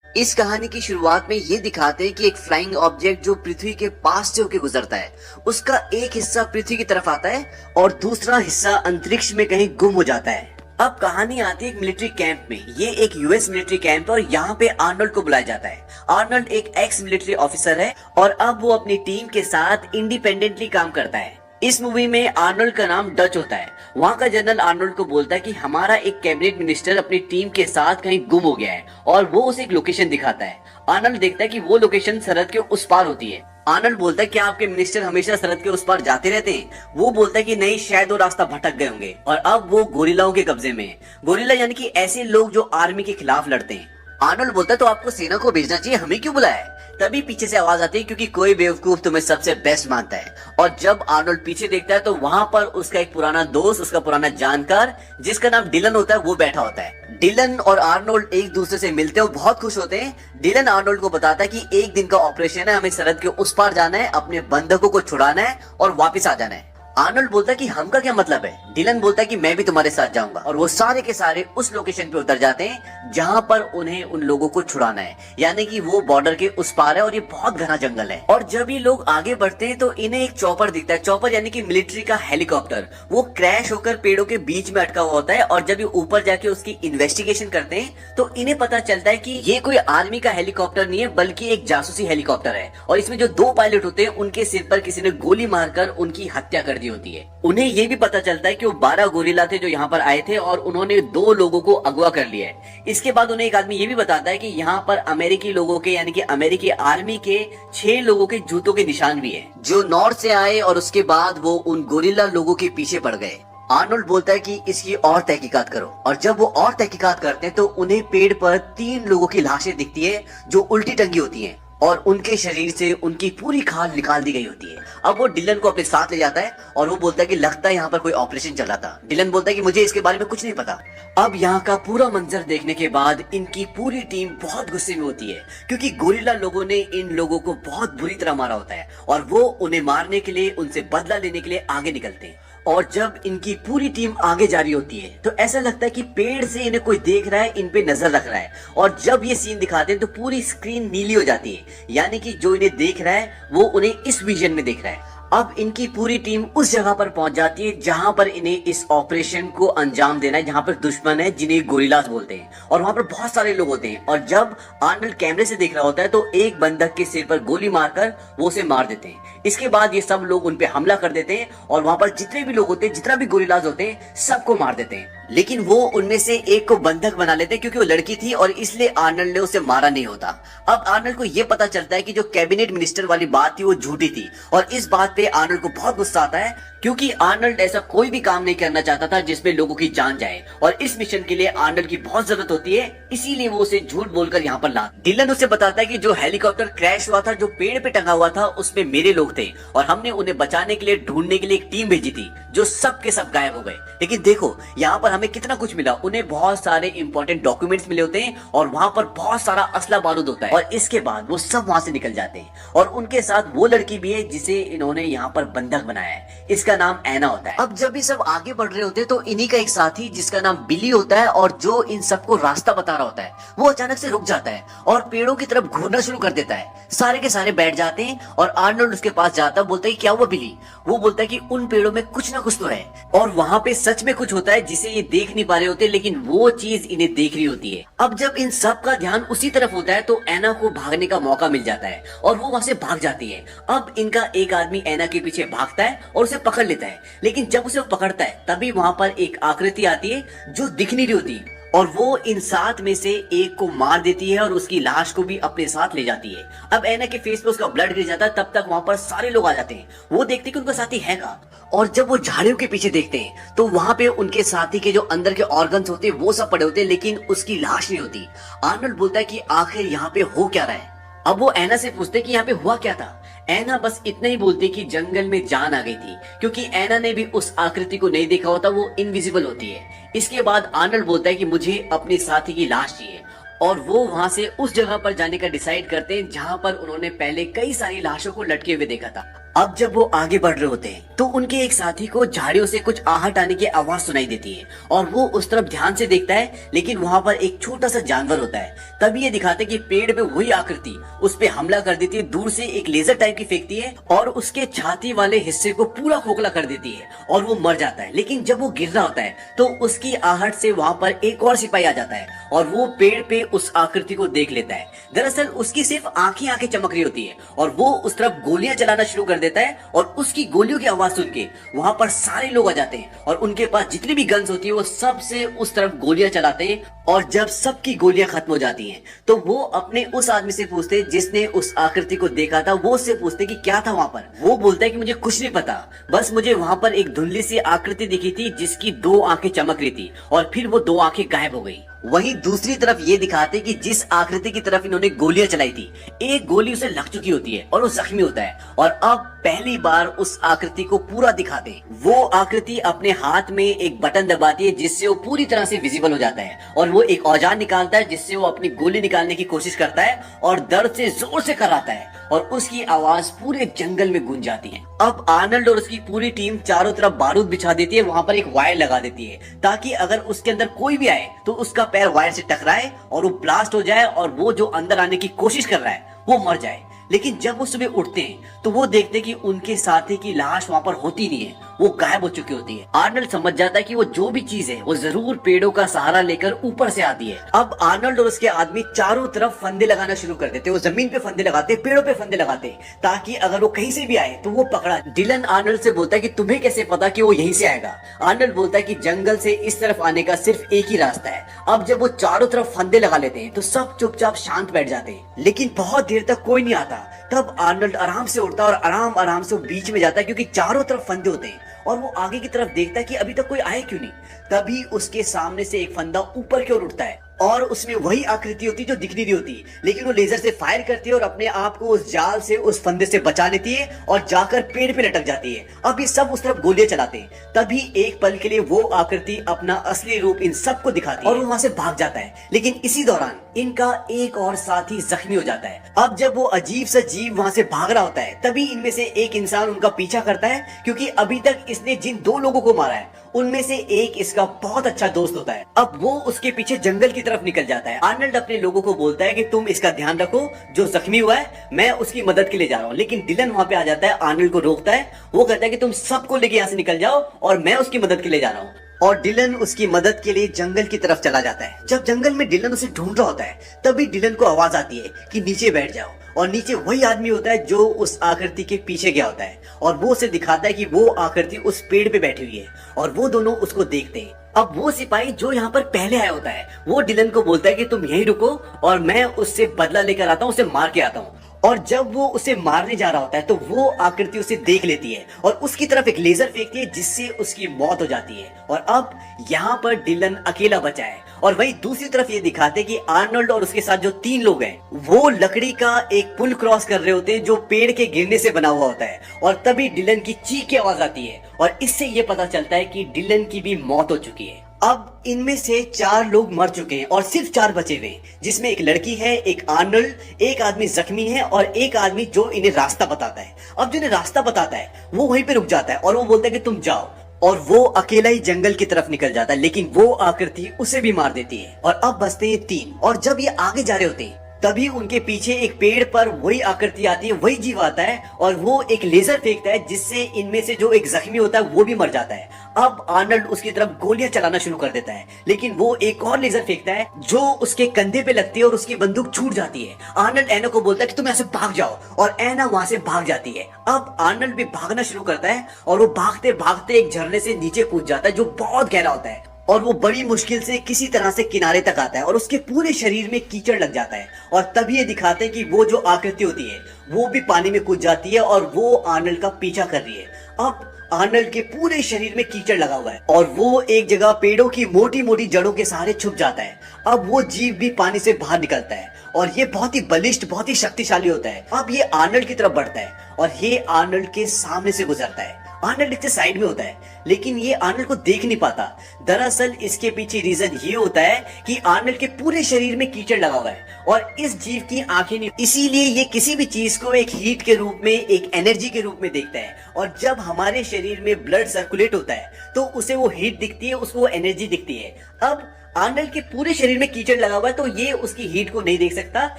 इस कहानी की शुरुआत में ये दिखाते हैं कि एक फ्लाइंग ऑब्जेक्ट जो पृथ्वी के पास से होकर गुजरता है, उसका एक हिस्सा पृथ्वी की तरफ आता है और दूसरा हिस्सा अंतरिक्ष में कहीं गुम हो जाता है। अब कहानी आती है एक मिलिट्री कैंप में। ये एक यूएस मिलिट्री कैंप है और यहाँ पे आर्नल्ड को बुलाया जाता है। आर्नल्ड एक एक्स मिलिट्री ऑफिसर है और अब वो अपनी टीम के साथ इंडिपेंडेंटली काम करता है। इस मूवी में आर्नल्ड का नाम डच होता है। वहाँ का जनरल आर्नल्ड को बोलता है कि हमारा एक कैबिनेट मिनिस्टर अपनी टीम के साथ कहीं गुम हो गया है और वो उसे एक लोकेशन दिखाता है। आर्नल्ड देखता है कि वो लोकेशन सरहद के उस पार होती है। आर्नल्ड बोलता है कि आपके मिनिस्टर हमेशा सरहद के उस पार जाते रहते हैं। वो बोलता है कि नहीं, शायद वो रास्ता भटक गए होंगे और अब वो गोरिल्लाओं के कब्जे में है। गोरिल्ला यानी कि ऐसे लोग जो आर्मी के खिलाफ लड़ते हैं। आर्नल्ड बोलता है तो आपको सेना को भेजना चाहिए, हमें क्यों बुलाया है? तभी पीछे से आवाज आती है क्योंकि कोई बेवकूफ तुम्हें सबसे बेस्ट मानता है। और जब आर्नल्ड पीछे देखता है तो वहाँ पर उसका एक पुराना दोस्त, उसका पुराना जानकार जिसका नाम डिलन होता है, वो बैठा होता है। डिलन और आर्नल्ड एक दूसरे से मिलते हैं और बहुत खुश होते हैं। डिलन आर्नल्ड को बताता है कि एक दिन का ऑपरेशन है, हमें सरहद के उस पार जाना है, अपने बंधकों को छुड़ाना है और वापस आ जाना है। आर्नल्ड बोलता है कि हम का क्या मतलब है? डिलन बोलता है कि मैं भी तुम्हारे साथ जाऊंगा और वो सारे के सारे उस लोकेशन पे उतर जाते हैं जहां पर उन्हें उन लोगों को छुड़ाना है, यानी कि वो बॉर्डर के उस पार है और ये बहुत घना जंगल है। और जब ये लोग आगे बढ़ते हैं तो इन्हें एक चॉपर दिखता है। चॉपर यानी कि मिलिट्री का हेलीकॉप्टर। वो क्रैश होकर पेड़ों के बीच में अटका हुआ होता है और जब ये ऊपर जाके उसकी इन्वेस्टिगेशन करते हैं तो इन्हें पता चलता है कि ये कोई आर्मी का हेलीकॉप्टर नहीं है बल्कि एक जासूसी हेलीकॉप्टर है। और इसमें जो 2 पायलट होते हैं उनके सिर पर किसी ने गोली मारकर उनकी हत्या कर दी होती है। उन्हें ये भी पता चलता है कि वो 12 गोरिल्ला थे जो यहाँ पर आए थे और उन्होंने 2 लोगों को अगवा कर लिया है। इसके बाद उन्हें एक आदमी ये भी बताता है कि यहाँ पर अमेरिकी लोगों के यानी कि अमेरिकी आर्मी के 6 लोगों के जूतों के निशान भी है जो नॉर्थ से आए और उसके बाद वो उन गोरिल्ला लोगों के पीछे पड़ गए। आर्नल्ड बोलता है कि इसकी और तहकीकात करो और जब वो और तहकीकात करते हैं तो उन्हें पेड़ पर 3 लोगों की लाशें दिखती है जो उल्टी टंगी होती हैं और उनके शरीर से उनकी पूरी खाल निकाल दी गई होती है। अब वो डिलन को अपने साथ ले जाता है और वो बोलता है कि लगता है यहाँ पर कोई ऑपरेशन चल रहा था। डिलन बोलता है कि मुझे इसके बारे में कुछ नहीं पता। अब यहाँ का पूरा मंजर देखने के बाद इनकी पूरी टीम बहुत गुस्से में होती है क्योंकि गोरिल्ला लोगों ने इन लोगों को बहुत बुरी तरह मारा होता है और वो उन्हें मारने के लिए, उनसे बदला लेने के लिए आगे निकलते हैं। और जब इनकी पूरी टीम आगे जा रही होती है तो ऐसा लगता है कि पेड़ से इन्हें कोई देख रहा है, इन पे नजर रख रहा है। और जब ये सीन दिखाते हैं तो पूरी स्क्रीन नीली हो जाती है, यानी कि जो इन्हें देख रहा है वो उन्हें इस विजन में देख रहा है। अब इनकी पूरी टीम उस जगह पर पहुंच जाती है जहां पर इन्हें इस ऑपरेशन को अंजाम देना है, जहां पर दुश्मन है जिन्हें गोरिल्लास बोलते हैं और वहां पर बहुत सारे लोग होते हैं। और जब आर्नल्ड कैमरे से देख रहा होता है तो एक बंधक के सिर पर गोली मारकर वो उसे मार देते हैं। इसके बाद ये सब लोग उन पे हमला कर देते हैं और वहां पर जितने भी लोग होते हैं, जितना भी गोरिल्लास होते हैं, सबको मार देते हैं। लेकिन वो उनमें से एक को बंधक बना लेते हैं क्योंकि वो लड़की थी और इसलिए आर्नल्ड ने उसे मारा नहीं होता। अब आर्नल्ड को ये पता चलता है कि जो कैबिनेट मिनिस्टर वाली बात थी वो झूठी थी और इस बात पे आर्नल्ड को बहुत गुस्सा आता है क्योंकि आर्नल्ड ऐसा कोई भी काम नहीं करना चाहता था जिसमें लोगों की जान जाए और इस मिशन के लिए आर्नल्ड की बहुत जरूरत होती है, इसीलिए वो उसे झूठ बोलकर यहाँ पर ला। डिलन उसे बताता है कि जो हेलीकॉप्टर क्रैश हुआ था, जो पेड़ पे टंगा हुआ था, उसमें मेरे लोग थे और हमने उन्हें बचाने के लिए, ढूंढने के लिए एक टीम भेजी थी जो सब के सब गायब हो गए। लेकिन देखो यहाँ पर हमें कितना कुछ मिला। उन्हें बहुत सारे इंपॉर्टेंट डॉक्यूमेंट्स मिले होते हैं और वहां पर बहुत सारा असला बारूद होता है और इसके बाद वो सब वहां से निकल जाते हैं और उनके साथ वो लड़की भी है जिसे इन्होंने यहाँ पर बंधक बनाया है। इसका नाम एना होता है। अब जब ये सब आगे बढ़ रहे होते हैं तो इन्हीं का एक साथी जिसका नाम बिली होता है और जो इन सबको रास्ता बता रहा होता है, वो अचानक से रुक जाता है और पेड़ों की तरफ घूरना शुरू कर देता है। सारे के सारे बैठ जाते हैं और आर्नल्ड उसके पास जाता है, बोलता है क्या हुआ बिली? वो बोलता है कि उन पेड़ों में कुछ ना कुछ तो है और वहां पे सच में कुछ होता है जिसे ये देख नहीं पा रहे होते, लेकिन वो चीज इन्हें देख रही होती है। अब जब इन सब का ध्यान उसी तरफ होता है तो एना को भागने का मौका मिल जाता है और वो वहां से भाग जाती है। अब इनका एक आदमी एना के पीछे भागता है और उसे पकड़ लेता है, लेकिन जब उसे पकड़ता है तभी वहां पर एक आकृति आती है जो दिख नहीं रही होती और वो इन 7 में से एक को मार देती है और उसकी लाश को भी अपने साथ ले जाती है। अब एना के फेस पे उसका ब्लड गिर जाता है, तब तक वहां पर सारे लोग आ जाते हैं। वो देखते हैं कि उनका साथी है कहाँ और जब वो झाड़ियों के पीछे देखते हैं तो वहां पे उनके साथी के जो अंदर के ऑर्गन्स होते हैं वो सब पड़े होते हैं, लेकिन उसकी लाश नहीं होती। आर्नल्ड बोलता है कि आखिर यहाँ पे हो क्या रहा है। अब वो एना से पूछते हैं कि यहाँ पे हुआ क्या था। एना बस इतना ही बोलती कि जंगल में जान आ गई थी, क्योंकि एना ने भी उस आकृति को नहीं देखा होता, वो इनविजिबल होती है। इसके बाद आर्नल्ड बोलता है कि मुझे अपने साथी की लाश चाहिए और वो वहां से उस जगह पर जाने का डिसाइड करते हैं जहां पर उन्होंने पहले कई सारी लाशों को लटके हुए देखा था। अब जब वो आगे बढ़ रहे होते हैं तो उनके एक साथी को झाड़ियों से कुछ आहट आने की आवाज सुनाई देती है और वो उस तरफ ध्यान से देखता है, लेकिन वहाँ पर एक छोटा सा जानवर होता है। तभी ये दिखाते कि पेड़ पे वही आकृति उस पे हमला कर देती है, दूर से एक लेजर टाइप की फेंकती है और उसके छाती वाले हिस्से को पूरा खोखला कर देती है और वो मर जाता है। लेकिन जब वो गिर रहा होता है तो उसकी आहट से वहाँ पर एक और सिपाही आ जाता है और वो पेड़ पे उस आकृति को देख लेता है। दरअसल उसकी सिर्फ आंखें चमक रही होती है और वो उस तरफ गोलियां चलाना शुरू कर देता है और उसकी गोलियों की आवाज सुन के वहां पर सारे लोग आ जाते हैं और उनके पास जितनी भी गन्स होती है वो सबसे उस तरफ गोलियां चलाते हैं। और जब सबकी गोलियां खत्म हो जाती हैं तो वो अपने उस आदमी से पूछते जिसने उस आकृति को देखा था, वो उससे पूछते कि क्या था वहां पर। वो बोलता है कि मुझे कुछ नहीं पता, बस मुझे वहां पर एक धुंधली सी आकृति दिखी थी जिसकी 2 आंखें चमक रही थी और फिर वो 2 आंखें गायब हो गई। वहीं दूसरी तरफ ये दिखाते कि जिस आकृति की तरफ इन्होंने गोलियां चलाई थी, एक गोली उसे लग चुकी होती है और वो जख्मी होता है और अब पहली बार उस आकृति को पूरा दिखाते। वो आकृति अपने हाथ में एक बटन दबाती है जिससे वो पूरी तरह से विजिबल हो जाता है और वो एक औजार निकालता है जिससे वो अपनी गोली निकालने की कोशिश करता है और दर्द से जोर से कराता है और उसकी आवाज पूरे जंगल में गूंज जाती है। अब आर्नल्ड और उसकी पूरी टीम चारों तरफ बारूद बिछा देती है, वहां पर एक वायर लगा देती है ताकि अगर उसके अंदर कोई भी आए तो उसका पैर वायर से टकराए और वो ब्लास्ट हो जाए और वो जो अंदर आने की कोशिश कर रहा है वो मर जाए। लेकिन जब वो सुबह उठते हैं तो वो देखते हैं कि उनके साथी की लाश वहां पर होती नहीं है, वो गायब हो चुकी होती है। आर्नल्ड समझ जाता है कि वो जो भी चीज है वो जरूर पेड़ों का सहारा लेकर ऊपर से आती है। अब आर्नल्ड और उसके आदमी चारों तरफ फंदे लगाना शुरू कर देते हैं। वो जमीन पे फंदे लगाते, पेड़ों पे फंदे लगाते ताकि अगर वो कहीं से भी आए तो वो पकड़ा। डिलन आर्नल्ड से बोलता है कि तुम्हें कैसे पता कि वो यहीं से आएगा। आर्नल्ड बोलता है कि जंगल से इस तरफ आने का सिर्फ एक ही रास्ता है। अब जब वो चारों तरफ फंदे लगा लेते हैं तो सब चुपचाप शांत बैठ जाते हैं, लेकिन बहुत देर तक कोई नहीं आता। तब आर्नल्ड आराम से उठता है और आराम आराम से बीच में जाता है क्योंकि चारों तरफ फंदे होते हैं और वो आगे की तरफ देखता है कि अभी तक कोई आए क्यों नहीं। तभी उसके सामने से एक फंदा ऊपर की ओर उठता है और उसमें वही आकृति होती है जो दिख नहीं होती, लेकिन वो लेजर से फायर करती है और अपने आप को उस जाल से, उस फंदे से बचा लेती है और जाकर पेड़ पे लटक जाती है। अब ये सब उस तरफ गोलियां चलाते हैं। तभी एक पल के लिए वो आकृति अपना असली रूप इन सबको दिखाती है और वो वहां से भाग जाता है। लेकिन इसी दौरान इनका एक और साथी जख्मी हो जाता है। अब जब वो अजीब सा जीव वहां से भाग रहा होता है तभी इनमें से एक इंसान उनका पीछा करता है क्योंकि अभी तक इसने जिन 2 लोगों को मारा है उनमें से एक इसका बहुत अच्छा दोस्त होता है। अब वो उसके पीछे जंगल की तरफ निकल जाता है। आर्नल्ड अपने लोगों को बोलता है कि तुम इसका ध्यान रखो, जो जख्मी हुआ है मैं उसकी मदद के लिए जा रहा हूँ। लेकिन डिलन वहां पे आ जाता है, आर्नल्ड को रोकता है। वो कहता है कि तुम सबको लेके यहाँ से निकल जाओ और मैं उसकी मदद के लिए जा रहा हूँ। और डिलन उसकी मदद के लिए जंगल की तरफ चला जाता है। जब जंगल में डिलन उसे ढूंढ रहा होता है तभी डिलन को आवाज आती है कि नीचे बैठ जाओ और नीचे वही आदमी होता है जो उस आकृति के पीछे गया होता है और वो उसे दिखाता है कि वो आकृति उस पेड़ पे बैठी हुई है और वो दोनों उसको देखते हैं। अब वो सिपाही जो यहाँ पर पहले आया होता है वो डिलन को बोलता है कि तुम यहीं रुको और मैं उससे बदला लेकर आता हूँ, उसे मार के आता हूँ। और जब वो उसे मारने जा रहा होता है तो वो आकृति उसे देख लेती है और उसकी तरफ एक लेजर फेंकती है जिससे उसकी मौत हो जाती है। और अब यहाँ पर डिलन अकेला बचा है और वहीं दूसरी तरफ ये दिखाते कि आर्नल्ड और उसके साथ जो 3 लोग हैं वो लकड़ी का एक पुल क्रॉस कर रहे होते हैं जो पेड़ के गिरने से बना हुआ होता है। और तभी डिलन की चीख की आवाज आती है और इससे ये पता चलता है कि डिलन की भी मौत हो चुकी है। अब इनमें से 4 लोग मर चुके हैं और सिर्फ 4 बचे हुए हैं, जिसमें एक लड़की है, एक आर्नल्ड, एक आदमी जख्मी है और एक आदमी जो इन्हें रास्ता बताता है। अब जो इन्हें रास्ता बताता है वो वहीं पे रुक जाता है और वो बोलता है कि तुम जाओ और वो अकेला ही जंगल की तरफ निकल जाता है, लेकिन वो आकृति उसे भी मार देती है। और अब बचते हैं 3 और जब ये आगे जा रहे होते हैं तभी उनके पीछे एक पेड़ पर वही आकृति आती है, वही जीव आता है और वो एक लेजर फेंकता है जिससे इनमें से जो एक जख्मी होता है वो भी मर जाता है। अब आर्नल्ड उसकी तरफ गोलियां चलाना शुरू कर देता है, लेकिन वो एक और लेजर फेंकता है जो उसके कंधे पे लगती है और उसकी बंदूक छूट जाती है। आर्नल्ड एना को बोलता है कि तुम ऐसे भाग जाओ और एना वहां से भाग जाती है। अब आर्नल्ड भी भागना शुरू करता है और वो भागते भागते एक झरने से नीचे कूद जाता है जो बहुत गहरा होता है और वो बड़ी मुश्किल से किसी तरह से किनारे तक आता है और उसके पूरे शरीर में कीचड़ लग जाता है। और तभी ये दिखाते हैं कि वो जो आकृति होती है वो भी पानी में कूद जाती है और वो आर्नल्ड का पीछा कर रही है। अब आर्नल्ड के पूरे शरीर में कीचड़ लगा हुआ है और वो एक जगह पेड़ों की मोटी मोटी जड़ों के सहारे छुप जाता है। अब वो जीव भी पानी से बाहर निकलता है और ये बहुत ही बलिष्ठ, बहुत ही शक्तिशाली होता है। अब ये आर्नल्ड की तरफ बढ़ता है और ये आर्नल्ड के सामने से गुजरता है। आर्नल्ड इसके साइड में होता है, लेकिन ये आर्नल्ड को देख नहीं पाता। दरअसल इसके पीछे रीजन ये होता है कि आर्नल्ड के पूरे शरीर में कीचड़ लगा हुआ है और इस जीव की आंखें नहीं, इसीलिए ये किसी भी चीज को एक हीट के रूप में, एक एनर्जी के रूप में देखता है। और जब हमारे शरीर में ब्लड सर्कुलेट होता है तो उसे वो हीट दिखती है, उसको वो एनर्जी दिखती है। अब आर्नल्ड के पूरे शरीर में कीचड़ लगा हुआ है तो ये उसकी हीट को नहीं देख सकता,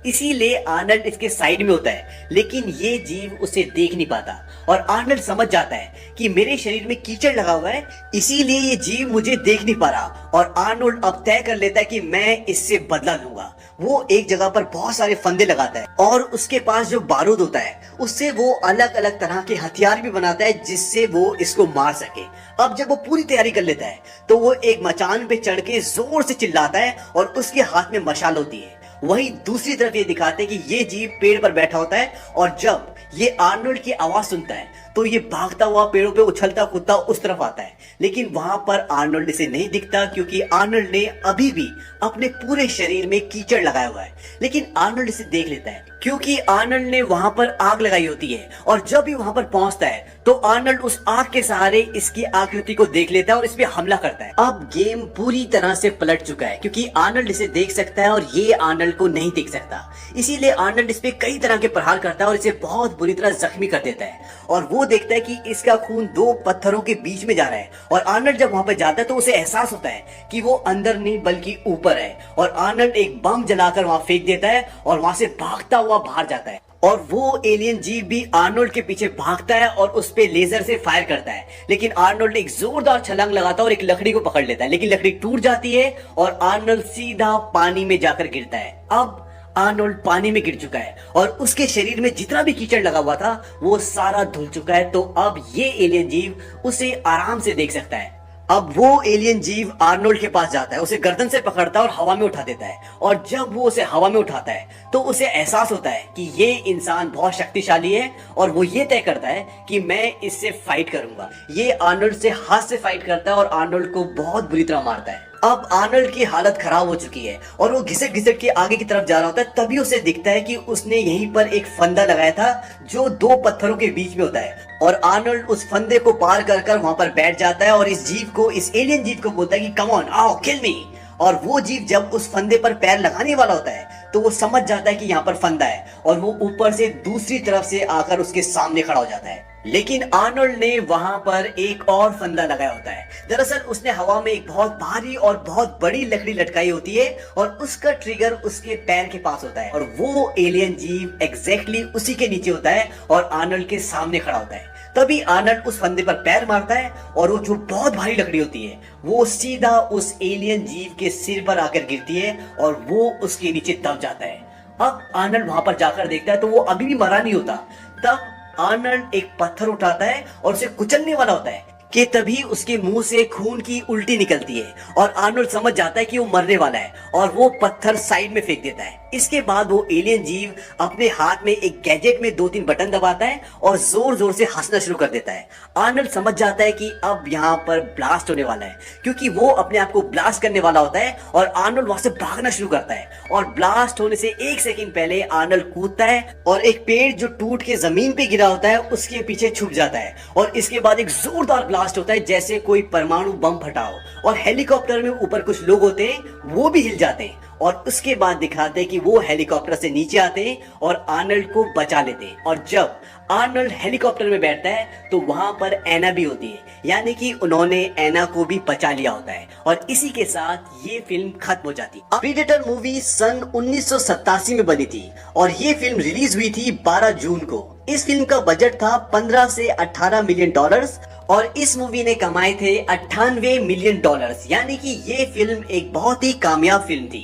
इसीलिए आर्नल्ड इसके साइड में होता है, लेकिन ये जीव उसे देख नहीं पाता। और आर्नल्ड समझ जाता है कि मेरे शरीर में कीचड़ लगा हुआ है, इसीलिए ये जीव मुझे देख नहीं पा रहा। और आर्नल्ड अब तय कर लेता है कि मैं इससे बदला लूंगा। वो एक जगह पर बहुत सारे फंदे लगाता है और उसके पास जो बारूद होता है उससे वो अलग अलग तरह के हथियार भी बनाता है जिससे वो इसको मार सके। अब जब वो पूरी तैयारी कर लेता है तो वो एक मचान पे चढ़ के जोर से चिल्लाता है और उसके हाथ में मशाल होती है। वहीं दूसरी तरफ ये दिखाते हैं कि ये जीव पेड़ पर बैठा होता है और जब ये आर्नल्ड की आवाज सुनता है तो ये भागता हुआ पेड़ों पे उछलता कूदता उस तरफ आता है, लेकिन वहां पर आर्नल्ड इसे नहीं दिखता क्योंकि आर्नल्ड ने अभी भी अपने पूरे शरीर में कीचड़ लगाया हुआ है। लेकिन आर्नल्ड इसे देख लेता है क्योंकि आर्नल्ड ने वहां पर आग लगाई होती है और जब भी वहां पर पहुंचता है तो आर्नल्ड उस आग के सहारे इसकी आकृति को देख लेता है और इस पे हमला करता है। अब गेम पूरी तरह से पलट चुका है क्योंकि आर्नल्ड इसे देख सकता है और ये आर्नल्ड को नहीं देख सकता, इसीलिए आर्नल्ड इस पे कई तरह के प्रहार करता है और इसे बहुत बुरी तरह जख्मी कर देता है। और वो देखता है कि इसका खून दो पत्थरों के बीच में जा रहा है और आर्नल्ड जब वहां पर जाता है तो उसे एहसास होता है कि वो अंदर नहीं बल्कि ऊपर है। और आर्नल्ड एक बम जलाकर वहां फेंक देता है और वहां से भागता हुआ बाहर जाता है और वो एलियन जीव भी आर्नल्ड के पीछे भागता है और उस पे लेजर से फायर करता है। लेकिन आर्नल्ड एक जोरदार छलांग लगाता है और एक लकड़ी को पकड़ लेता है, लेकिन लकड़ी टूट जाती है और आर्नल्ड सीधा पानी में जाकर गिरता है। अब आर्नल्ड पानी में गिर चुका है और उसके शरीर में जितना भी कीचड़ लगा हुआ था वो सारा धुल चुका है। तो अब ये एलियन जीव उसे आराम से देख सकता है। अब वो एलियन जीव आर्नल्ड के पास जाता है, उसे गर्दन से पकड़ता है और हवा में उठा देता है। और जब वो उसे हवा में उठाता है तो उसे एहसास होता है कि ये इंसान बहुत शक्तिशाली है और वो ये तय करता है कि मैं इससे फाइट करूंगा। ये आर्नल्ड से हाथ से फाइट करता है और आर्नल्ड को बहुत बुरी तरह मारता है। अब आर्नल्ड की हालत खराब हो चुकी है और वो घिसट घिसट के आगे की तरफ जा रहा होता है, तभी उसे दिखता है कि उसने यहीं पर एक फंदा लगाया था जो दो पत्थरों के बीच में होता है। और आर्नल्ड उस फंदे को पार कर वहां पर बैठ जाता है और इस जीव को, इस एलियन जीव को बोलता है कि कम ऑन आओ किल मी। और वो जीव जब उस फंदे पर पैर लगाने वाला होता है तो वो समझ जाता है कि यहाँ पर फंदा है और वो ऊपर से दूसरी तरफ से आकर उसके सामने खड़ा हो जाता है। लेकिन आर्नल्ड ने वहां पर एक और फंदा लगाया होता है। दरअसल उसने हवा में एक बहुत भारी और बहुत बड़ी लकड़ी लटकाई होती है और उसका ट्रिगर उसके पैर के पास होता है और वो एलियन जीव एग्जैक्टली उसी के नीचे होता है और आर्नल्ड के सामने खड़ा होता है। तभी आर्नल्ड उस फंदे पर पैर मारता है और वो जो बहुत भारी लकड़ी होती है वो सीधा उस एलियन जीव के सिर पर आकर गिरती है और वो उसके नीचे दब जाता है। अब आर्नल्ड वहां पर जाकर देखता है तो वो अभी भी मरा नहीं होता। तब आर्नल्ड एक पत्थर उठाता है और उसे कुचलने वाला होता है कि तभी उसके मुंह से खून की उल्टी निकलती है और आर्नल्ड समझ जाता है कि वो मरने वाला है और वो पत्थर साइड में फेंक देता है। इसके बाद वो एलियन जीव अपने हाथ में एक गैजेट में 2-3 बटन दबाता है और जोर जोर से हंसना शुरू कर देता है। आर्नल्ड समझ जाता है कि अब यहाँ पर ब्लास्ट होने वाला है क्योंकि वो अपने आप को ब्लास्ट करने वाला होता है और आर्नल्ड वहां से भागना शुरू करता है। और ब्लास्ट होने से 1 सेकंड पहले आर्नल्ड कूदता है और एक पेड़ जो टूट के जमीन पे गिरा होता है उसके पीछे छुप जाता है और इसके बाद एक जोरदार ब्लास्ट होता है जैसे कोई परमाणु बम फटा हो और हेलीकॉप्टर में ऊपर कुछ लोग होते हैं वो भी हिल जाते हैं। और उसके बाद दिखाते हैं कि वो हेलीकॉप्टर से नीचे आते हैं और आर्नल्ड को बचा लेते हैं। और जब आर्नल्ड हेलीकॉप्टर में बैठता है तो वहां पर एना भी होती है, यानी कि उन्होंने एना को भी बचा लिया होता है और इसी के साथ ये फिल्म खत्म हो जाती है। प्रीडेटर मूवी सन 1987 में बनी थी और ये फिल्म रिलीज हुई थी 12 जून को। इस फिल्म का बजट था 15 से 18 मिलियन डॉलर्स और इस मूवी ने कमाए थे 98 मिलियन डॉलर्स, यानी कि ये फिल्म एक बहुत ही कामयाब फिल्म थी।